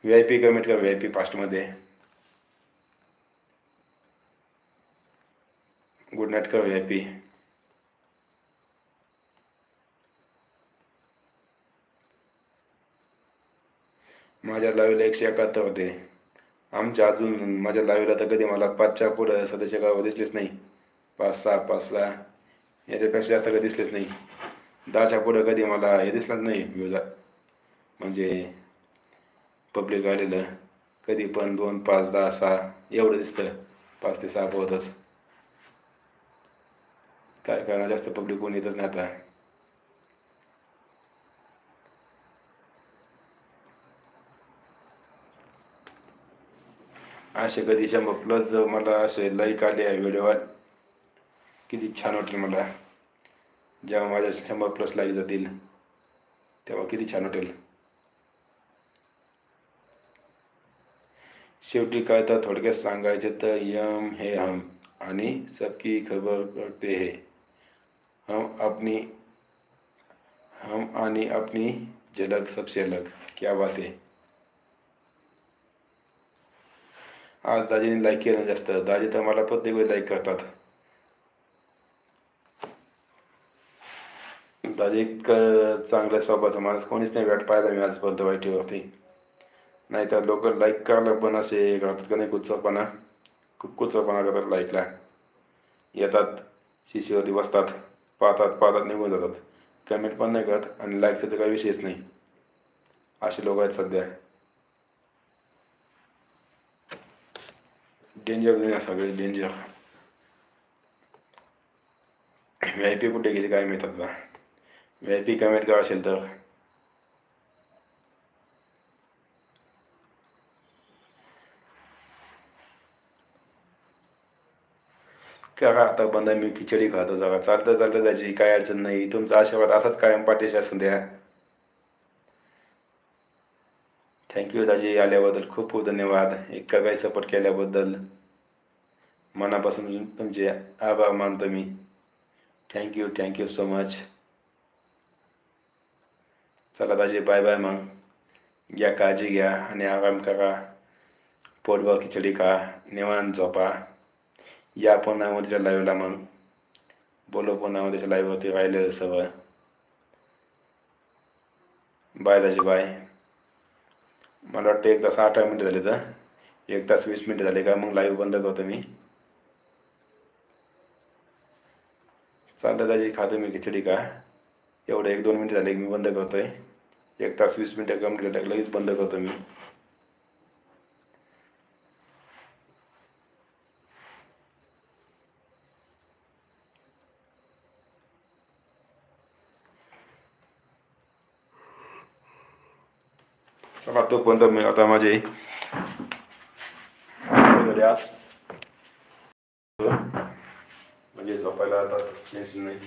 VIP comment कर, VIP फास्टमध्ये. Good night कर VIP. माझ्या लाईव्हला 171 होते. आमच्या अजून माझ्या लाईव्हला तर कधी मला 5च्या पुढं सदस्य गाव दिसलेच नाही. 5-6 याच्यापेक्षा जास्त कधी दिसलेच नाही. 10च्या पुढं कधी मला हे दिसलंच नाही व्ह्यूज, म्हणजे पब्लिक आलेलं. कधी पण 2, 5, 10, 6 एवढं दिसतं. 5 ते 6 पोहतच. काय करणार, जास्त पब्लिक कोण येतच नाही आता. असे कधी 100+ जर मला असे लाईक आले आहे व्हिडिओवर, किती छान वाटेल मला. जेव्हा माझ्या 100+ लाईक जातील तेव्हा किती छान वाटेल. शेवटी काय तर थोडक्यात सांगायचे तर यम है हम आणि सबकी खबर करते है हम आणि अपनी झलक सबसे अलग. क्या बात है. आज दाजीने लाईक केलं जास्त. दाजी तर मला प्रत्येक वेळी लाईक करतात. दाजी इतकं चांगल्या स्वभावाचा माणूस कोणीच नाही भेट पाहिला मी आजपर्यंत वाईटीवरती. नाही तर लोक लाईक करायला पण असे करतात का नाही, खूप कुचरपणा करतात. लाईकला येतात, शिशीवरती बसतात, पाहतात निघून जातात. कमेंट पण नाही करत आणि लाईकचा तर काही विषयच नाही. असे लोक आहेत सध्या. डेंजर दुनिया, सगळे डेंजर. VIP कुठे गेली काय माहीत आता. VIP कमेंट करा असेल तर. करा आता बंद. मी खिचडी खातो जरा. चालतं त्याची काय अडचण नाही. तुमचा आशीर्वाद असाच कायम पाठीशी असून द्या. थँक्यू दाजी, आल्याबद्दल खूप खूप धन्यवाद. इतका काही सपोर्ट केल्याबद्दल मनापासून तुमचे आभार मानतो मी. Thank you so much. चला दाजी, बाय बाय. मग घ्या काळजी घ्या आणि आराम करा. पोटभर खिचडी खा, निवांत झोपा. या पुन्हा उद्याच्या लाईव्हला, मग बोलो पुन्हा उद्याच्या लाईव्हवरती राहिलेलं सगळं. बाय दाजी, बाय. मला वाटतं 1 तास 18 मिनिटं झाले तर 1 तास 20 मिनिटं झाले का मग लाईव्ह बंद करतो मी. चालतं दाजी, खातो मी खिचडी का. एवढं 1-2 मिनिटं झाले की मी बंद करतोय. 1 तास 20 मिनिटं कंप्लीट लगेच बंद करतो मी. चला तोपर्यंत मी आता माझे म्हणजे झोपायला आता टेन्शन नाही.